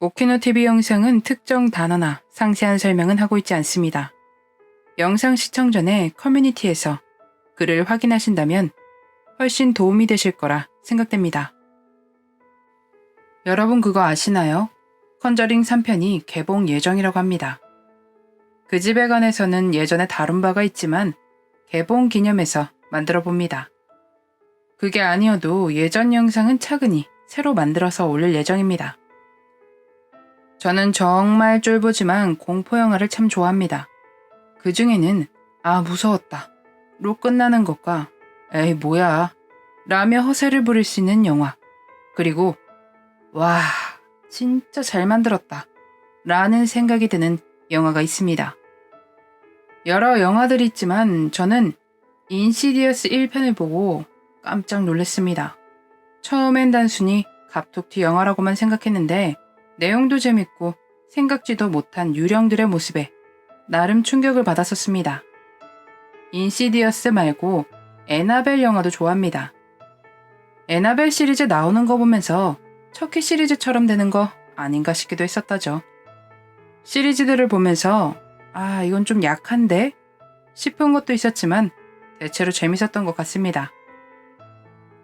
오키노 TV 영상은 특정 단어나 상세한 설명은 하고 있지 않습니다. 영상 시청 전에 커뮤니티에서 글을 확인하신다면 훨씬 도움이 되실 거라 생각됩니다. 여러분 그거 아시나요? 컨저링 3편이 개봉 예정이라고 합니다. 그 집에 관해서는 예전에 다룬 바가 있지만 개봉 기념해서 만들어 봅니다. 그게 아니어도 예전 영상은 차근히 새로 만들어서 올릴 예정입니다. 저는 정말 쫄보지만 공포영화를 참 좋아합니다. 그 중에는 무서웠다 로 끝나는 것과 에이 뭐야 라며 허세를 부릴 수 있는 영화, 그리고 와 진짜 잘 만들었다 라는 생각이 드는 영화가 있습니다. 여러 영화들이 있지만 저는 인시디어스 1편을 보고 깜짝 놀랐습니다. 처음엔 단순히 갑툭튀 영화라고만 생각했는데 내용도 재밌고 생각지도 못한 유령들의 모습에 나름 충격을 받았었습니다. 인시디어스 말고 애나벨 영화도 좋아합니다. 애나벨 시리즈 나오는 거 보면서 척키 시리즈처럼 되는 거 아닌가 싶기도 했었다죠. 시리즈들을 보면서 이건 좀 약한데? 싶은 것도 있었지만 대체로 재밌었던 것 같습니다.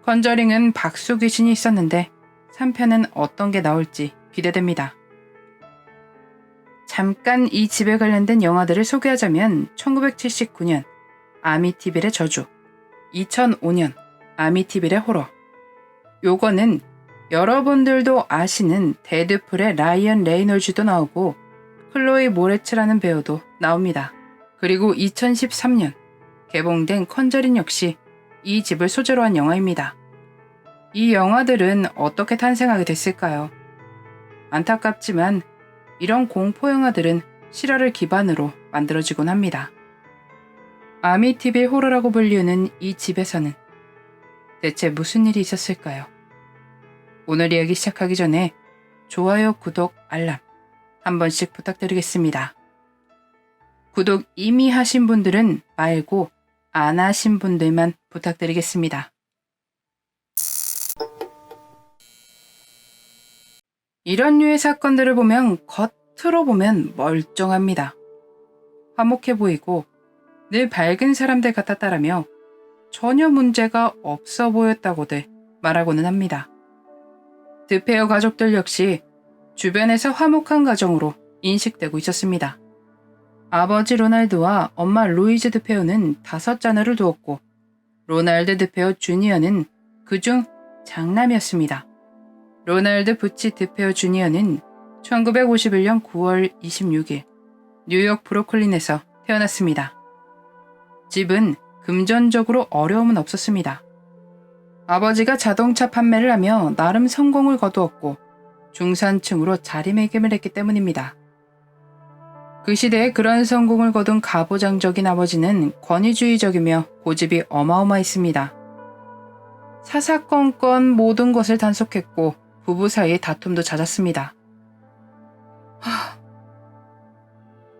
컨저링은 박수 귀신이 있었는데 3편은 어떤 게 나올지 기대됩니다. 잠깐 이 집에 관련된 영화들을 소개하자면 1979년 아미티빌의 저주, 2005년 아미티빌의 호러, 요거는 여러분들도 아시는 데드풀의 라이언 레이놀즈도 나오고 클로이 모레츠라는 배우도 나옵니다. 그리고 2013년 개봉된 컨저링 역시 이 집을 소재로 한 영화입니다. 이 영화들은 어떻게 탄생하게 됐을까요? 안타깝지만 이런 공포 영화들은 실화를 기반으로 만들어지곤 합니다. 아미티빌 호러라고 불리우는 이 집에서는 대체 무슨 일이 있었을까요? 오늘 이야기 시작하기 전에 좋아요, 구독, 알람 한 번씩 부탁드리겠습니다. 구독 이미 하신 분들은 말고 안 하신 분들만 부탁드리겠습니다. 이런 류의 사건들을 보면 겉으로 보면 멀쩡합니다. 화목해 보이고 늘 밝은 사람들 같았다라며 전혀 문제가 없어 보였다고들 말하고는 합니다. 드페어 가족들 역시 주변에서 화목한 가정으로 인식되고 있었습니다. 아버지 로날드와 엄마 루이즈 드페어는 5자녀를 두었고 로날드 드페어 주니어는 그중 장남이었습니다. 로날드 부치 드페어 주니어는 1951년 9월 26일 뉴욕 브루클린에서 태어났습니다. 집은 금전적으로 어려움은 없었습니다. 아버지가 자동차 판매를 하며 나름 성공을 거두었고 중산층으로 자리매김을 했기 때문입니다. 그 시대에 그런 성공을 거둔 가부장적인 아버지는 권위주의적이며 고집이 어마어마했습니다. 사사건건 모든 것을 단속했고 부부 사이의 다툼도 잦았습니다.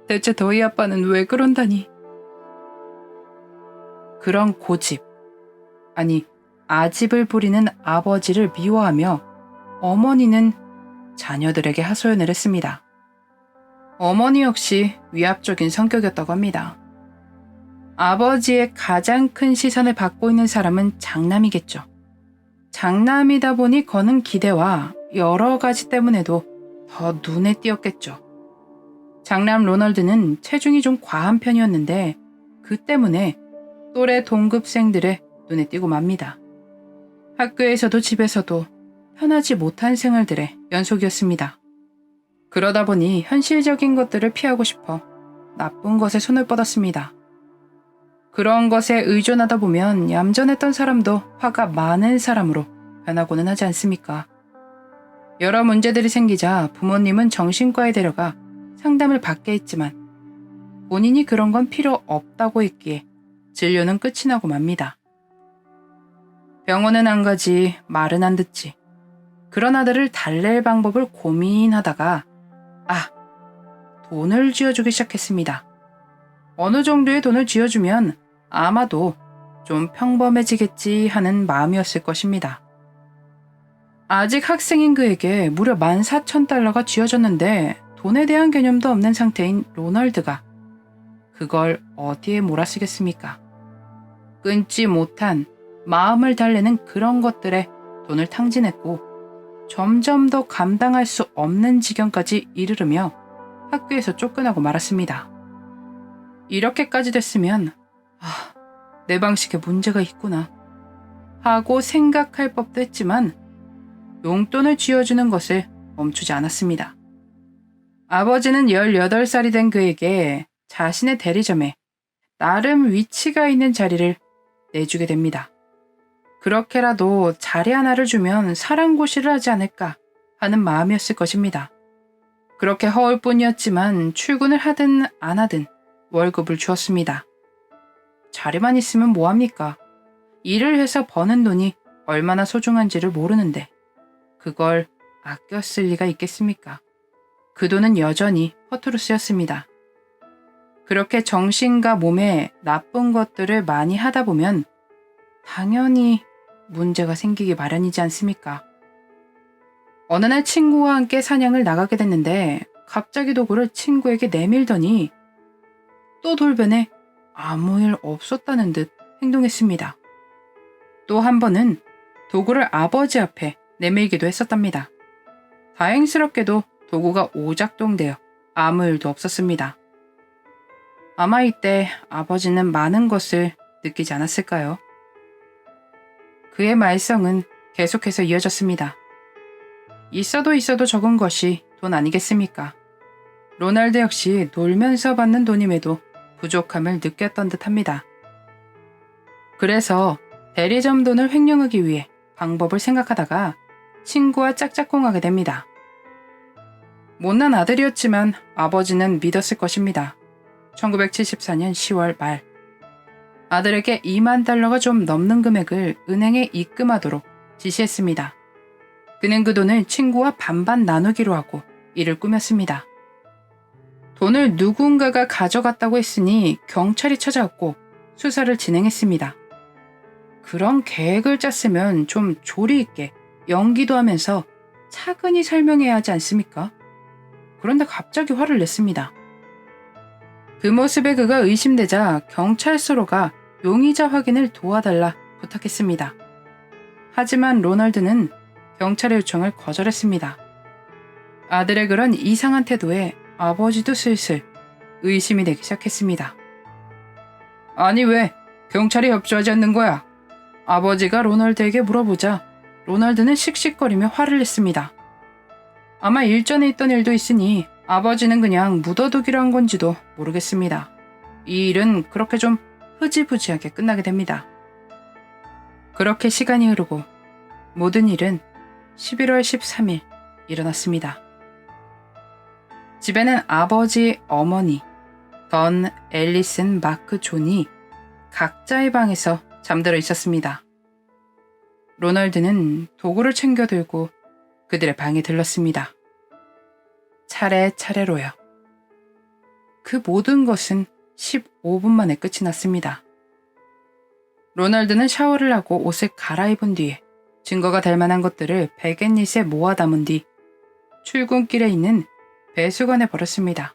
대체 너희 아빠는 왜 그런다니? 그런 고집, 아집을 부리는 아버지를 미워하며 어머니는 자녀들에게 하소연을 했습니다. 어머니 역시 위압적인 성격이었다고 합니다. 아버지의 가장 큰 시선을 받고 있는 사람은 장남이겠죠. 장남이다 보니 거는 기대와 여러 가지 때문에도 더 눈에 띄었겠죠. 장남 로널드는 체중이 좀 과한 편이었는데 그 때문에 또래 동급생들의 눈에 띄고 맙니다. 학교에서도 집에서도 편하지 못한 생활들의 연속이었습니다. 그러다 보니 현실적인 것들을 피하고 싶어 나쁜 것에 손을 뻗었습니다. 그런 것에 의존하다 보면 얌전했던 사람도 화가 많은 사람으로 변하고는 하지 않습니까? 여러 문제들이 생기자 부모님은 정신과에 데려가 상담을 받게 했지만 본인이 그런 건 필요 없다고 했기에 진료는 끝이 나고 맙니다. 병원은 안 가지, 말은 안 듣지. 그런 아들을 달랠 방법을 고민하다가 돈을 쥐어주기 시작했습니다. 어느 정도의 돈을 쥐어주면 아마도 좀 평범해지겠지 하는 마음이었을 것입니다. 아직 학생인 그에게 무려 14,000달러가 쥐어졌는데 돈에 대한 개념도 없는 상태인 로널드가 그걸 어디에 몰아쓰겠습니까? 끊지 못한 마음을 달래는 그런 것들에 돈을 탕진했고 점점 더 감당할 수 없는 지경까지 이르르며 학교에서 쫓겨나고 말았습니다. 이렇게까지 됐으면 내 방식에 문제가 있구나 하고 생각할 법도 했지만 용돈을 쥐어주는 것을 멈추지 않았습니다. 아버지는 18살이 된 그에게 자신의 대리점에 나름 위치가 있는 자리를 내주게 됩니다. 그렇게라도 자리 하나를 주면 사랑고시를 하지 않을까 하는 마음이었을 것입니다. 그렇게 허울 뿐이었지만 출근을 하든 안 하든 월급을 주었습니다. 자리만 있으면 뭐합니까? 일을 해서 버는 돈이 얼마나 소중한지를 모르는데 그걸 아껴 쓸 리가 있겠습니까? 그 돈은 여전히 허투루 쓰였습니다. 그렇게 정신과 몸에 나쁜 것들을 많이 하다 보면 당연히 문제가 생기기 마련이지 않습니까? 어느 날 친구와 함께 사냥을 나가게 됐는데 갑자기 도구를 친구에게 내밀더니 또 돌변해 아무 일 없었다는 듯 행동했습니다. 또 한 번은 도구를 아버지 앞에 내밀기도 했었답니다. 다행스럽게도 도구가 오작동되어 아무 일도 없었습니다. 아마 이때 아버지는 많은 것을 느끼지 않았을까요? 그의 말썽은 계속해서 이어졌습니다. 있어도 적은 것이 돈 아니겠습니까? 로날드 역시 놀면서 받는 돈임에도 부족함을 느꼈던 듯합니다. 그래서 대리점 돈을 횡령하기 위해 방법을 생각하다가 친구와 짝짝꿍하게 됩니다. 못난 아들이었지만 아버지는 믿었을 것입니다. 1974년 10월 말 아들에게 2만 달러가 좀 넘는 금액을 은행에 입금하도록 지시했습니다. 그는 그 돈을 친구와 반반 나누기로 하고 이를 꾸몄습니다. 돈을 누군가가 가져갔다고 했으니 경찰이 찾아왔고 수사를 진행했습니다. 그런 계획을 짰으면 좀 조리 있게 연기도 하면서 차근히 설명해야 하지 않습니까? 그런데 갑자기 화를 냈습니다. 그 모습에 그가 의심되자 경찰서로가 용의자 확인을 도와달라 부탁했습니다. 하지만 로널드는 경찰의 요청을 거절했습니다. 아들의 그런 이상한 태도에 아버지도 슬슬 의심이 되기 시작했습니다. 아니 왜 경찰이 협조하지 않는 거야? 아버지가 로널드에게 물어보자 로널드는 씩씩거리며 화를 냈습니다. 아마 일전에 있던 일도 있으니 아버지는 그냥 묻어두기로 한 건지도 모르겠습니다. 이 일은 그렇게 좀 흐지부지하게 끝나게 됩니다. 그렇게 시간이 흐르고 모든 일은 11월 13일 일어났습니다. 집에는 아버지, 어머니, 던, 앨리슨, 마크, 존이 각자의 방에서 잠들어 있었습니다. 로널드는 도구를 챙겨 들고 그들의 방에 들렀습니다. 차례차례로요. 그 모든 것은 15분 만에 끝이 났습니다. 로널드는 샤워를 하고 옷을 갈아입은 뒤에 증거가 될 만한 것들을 베갯잇에 모아 담은 뒤 출근길에 있는 배수관에 버렸습니다.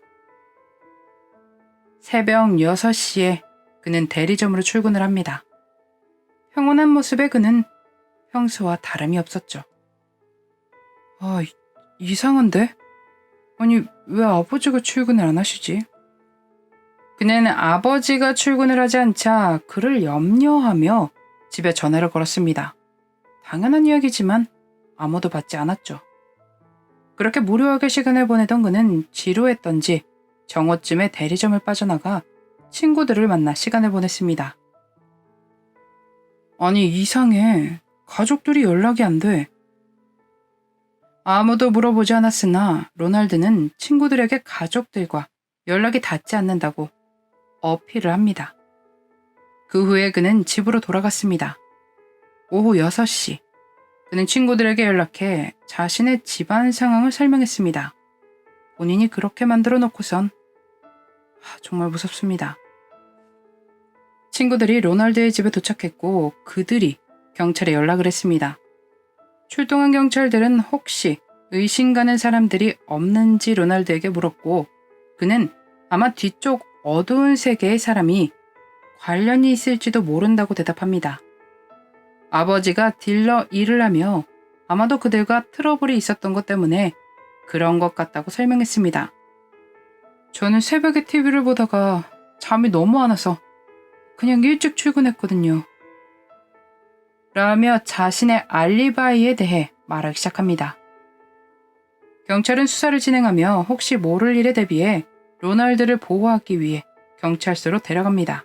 새벽 6시에 그는 대리점으로 출근을 합니다. 평온한 모습의 그는 평소와 다름이 없었죠. 이상한데? 아니, 왜 아버지가 출근을 안 하시지? 그는 아버지가 출근을 하지 않자 그를 염려하며 집에 전화를 걸었습니다. 당연한 이야기지만 아무도 받지 않았죠. 그렇게 무료하게 시간을 보내던 그는 지루했던지 정오쯤에 대리점을 빠져나가 친구들을 만나 시간을 보냈습니다. 아니, 이상해. 가족들이 연락이 안 돼. 아무도 물어보지 않았으나 로날드는 친구들에게 가족들과 연락이 닿지 않는다고 어필을 합니다. 그 후에 그는 집으로 돌아갔습니다. 오후 6시, 그는 친구들에게 연락해 자신의 집안 상황을 설명했습니다. 본인이 그렇게 만들어 놓고선 정말 무섭습니다. 친구들이 로널드의 집에 도착했고 그들이 경찰에 연락을 했습니다. 출동한 경찰들은 혹시 의심 가는 사람들이 없는지 로날드에게 물었고 그는 아마 뒤쪽 어두운 세계의 사람이 관련이 있을지도 모른다고 대답합니다. 아버지가 딜러 일을 하며 아마도 그들과 트러블이 있었던 것 때문에 그런 것 같다고 설명했습니다. 저는 새벽에 TV를 보다가 잠이 너무 안 와서 그냥 일찍 출근했거든요. 라며 자신의 알리바이에 대해 말하기 시작합니다. 경찰은 수사를 진행하며 혹시 모를 일에 대비해 로날드를 보호하기 위해 경찰서로 데려갑니다.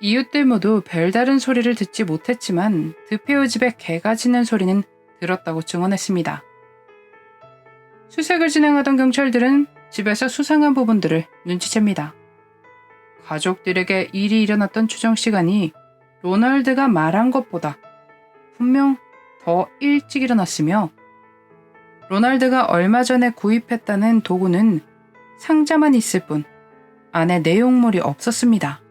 이웃들 모두 별다른 소리를 듣지 못했지만 드페오 집에 개가 짖는 소리는 들었다고 증언했습니다. 수색을 진행하던 경찰들은 집에서 수상한 부분들을 눈치챕니다. 가족들에게 일이 일어났던 추정 시간이 로널드가 말한 것보다 분명 더 일찍 일어났으며 로널드가 얼마 전에 구입했다는 도구는 상자만 있을 뿐 안에 내용물이 없었습니다.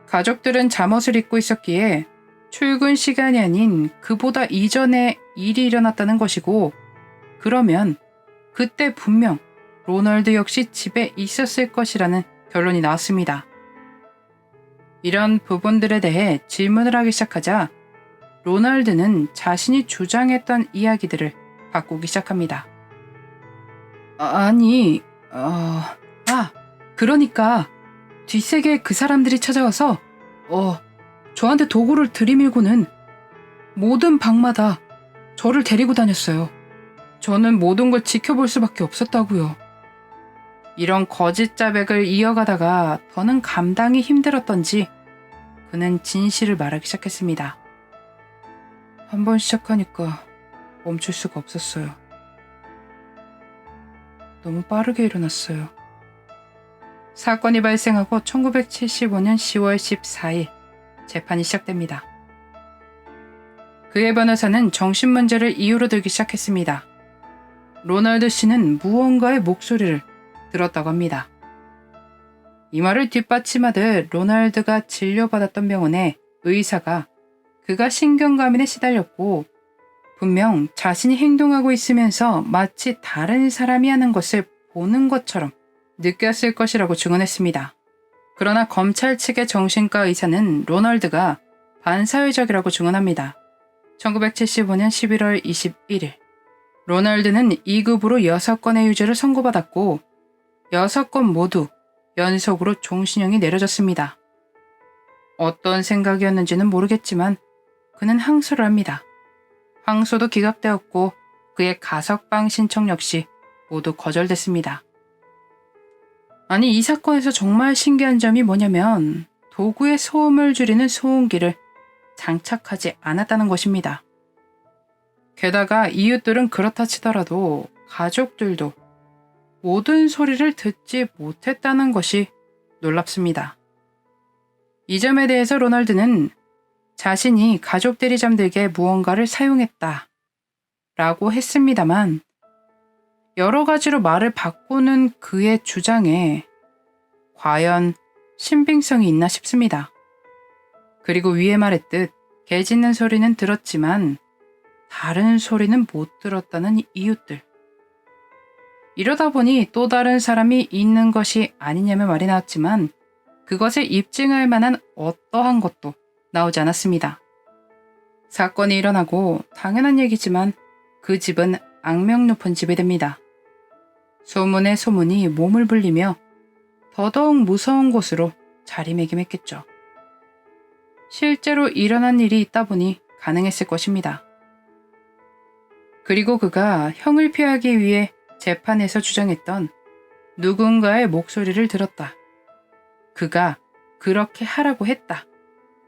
가족들은 잠옷을 입고 있었기에 출근 시간이 아닌 그보다 이전에 일이 일어났다는 것이고 그러면 그때 분명 로널드 역시 집에 있었을 것이라는 결론이 나왔습니다. 이런 부분들에 대해 질문을 하기 시작하자 로널드는 자신이 주장했던 이야기들을 바꾸기 시작합니다. 그러니까 뒷세계에 그 사람들이 찾아와서 저한테 도구를 들이밀고는 모든 방마다 저를 데리고 다녔어요. 저는 모든 걸 지켜볼 수밖에 없었다고요. 이런 거짓 자백을 이어가다가 더는 감당이 힘들었던지 그는 진실을 말하기 시작했습니다. 한번 시작하니까 멈출 수가 없었어요. 너무 빠르게 일어났어요. 사건이 발생하고 1975년 10월 14일 재판이 시작됩니다. 그의 변호사는 정신문제를 이유로 들기 시작했습니다. 로널드 씨는 무언가의 목소리를 들었다고 합니다. 이 말을 뒷받침하듯 로널드가 진료받았던 병원의 의사가 그가 신경과민에 시달렸고 분명 자신이 행동하고 있으면서 마치 다른 사람이 하는 것을 보는 것처럼 느꼈을 것이라고 증언했습니다. 그러나 검찰 측의 정신과 의사는 로널드가 반사회적이라고 증언합니다. 1975년 11월 21일 로널드는 2급으로 6건의 유죄를 선고받았고 6건 모두 연속으로 종신형이 내려졌습니다. 어떤 생각이었는지는 모르겠지만 그는 항소를 합니다. 항소도 기각되었고 그의 가석방 신청 역시 모두 거절됐습니다. 아니 이 사건에서 정말 신기한 점이 뭐냐면 도구에 소음을 줄이는 소음기를 장착하지 않았다는 것입니다. 게다가 이웃들은 그렇다 치더라도 가족들도 모든 소리를 듣지 못했다는 것이 놀랍습니다. 이 점에 대해서 로널드는 자신이 가족들이 잠들게 무언가를 사용했다 라고 했습니다만 여러 가지로 말을 바꾸는 그의 주장에 과연 신빙성이 있나 싶습니다. 그리고 위에 말했듯 개 짖는 소리는 들었지만 다른 소리는 못 들었다는 이웃들. 이러다 보니 또 다른 사람이 있는 것이 아니냐며 말이 나왔지만 그것을 입증할 만한 어떠한 것도 나오지 않았습니다. 사건이 일어나고 당연한 얘기지만 그 집은 악명 높은 집이 됩니다. 소문에 소문이 몸을 불리며 더더욱 무서운 곳으로 자리매김했겠죠. 실제로 일어난 일이 있다 보니 가능했을 것입니다. 그리고 그가 형을 피하기 위해 재판에서 주장했던 누군가의 목소리를 들었다. 그가 그렇게 하라고 했다.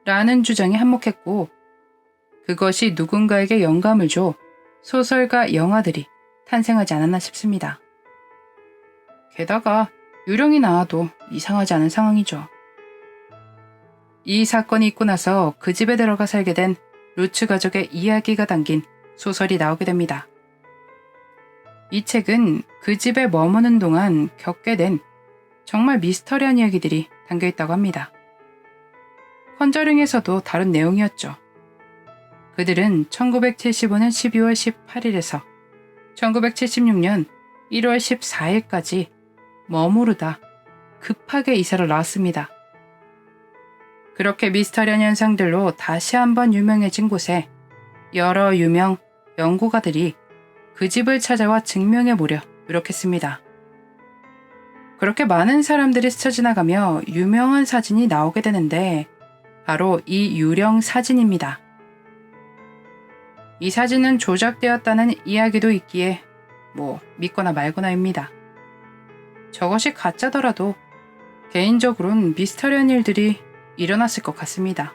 라는 주장에 한몫했고 그것이 누군가에게 영감을 줘 소설과 영화들이 탄생하지 않았나 싶습니다. 게다가 유령이 나와도 이상하지 않은 상황이죠. 이 사건이 있고 나서 그 집에 들어가 살게 된 루츠 가족의 이야기가 담긴 소설이 나오게 됩니다. 이 책은 그 집에 머무는 동안 겪게 된 정말 미스터리한 이야기들이 담겨 있다고 합니다. 컨저링에서도 다른 내용이었죠. 그들은 1975년 12월 18일에서 1976년 1월 14일까지 머무르다 급하게 이사를 나왔습니다. 그렇게 미스터리한 현상들로 다시 한번 유명해진 곳에 여러 유명 연구가들이 그 집을 찾아와 증명해 보려 노력했습니다. 그렇게 많은 사람들이 스쳐 지나가며 유명한 사진이 나오게 되는데 바로 이 유령 사진입니다. 이 사진은 조작되었다는 이야기도 있기에 믿거나 말거나입니다. 저것이 가짜더라도 개인적으로는 미스터리한 일들이 일어났을 것 같습니다.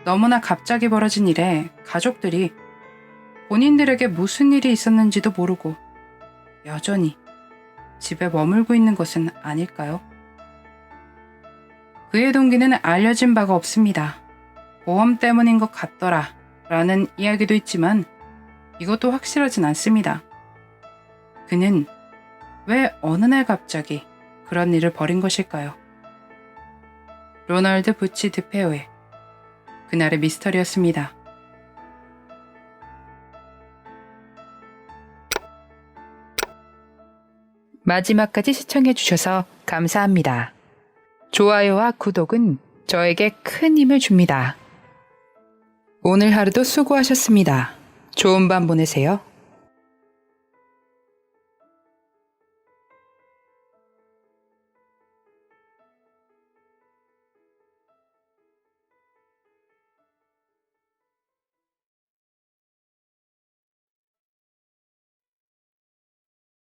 너무나 갑자기 벌어진 일에 가족들이 본인들에게 무슨 일이 있었는지도 모르고 여전히 집에 머물고 있는 것은 아닐까요? 그의 동기는 알려진 바가 없습니다. 보험 때문인 것 같더라 라는 이야기도 있지만 이것도 확실하진 않습니다. 그는 왜 어느 날 갑자기 그런 일을 벌인 것일까요? 로널드 부치 드페오의 그날의 미스터리였습니다. 마지막까지 시청해주셔서 감사합니다. 좋아요와 구독은 저에게 큰 힘을 줍니다. 오늘 하루도 수고하셨습니다. 좋은 밤 보내세요.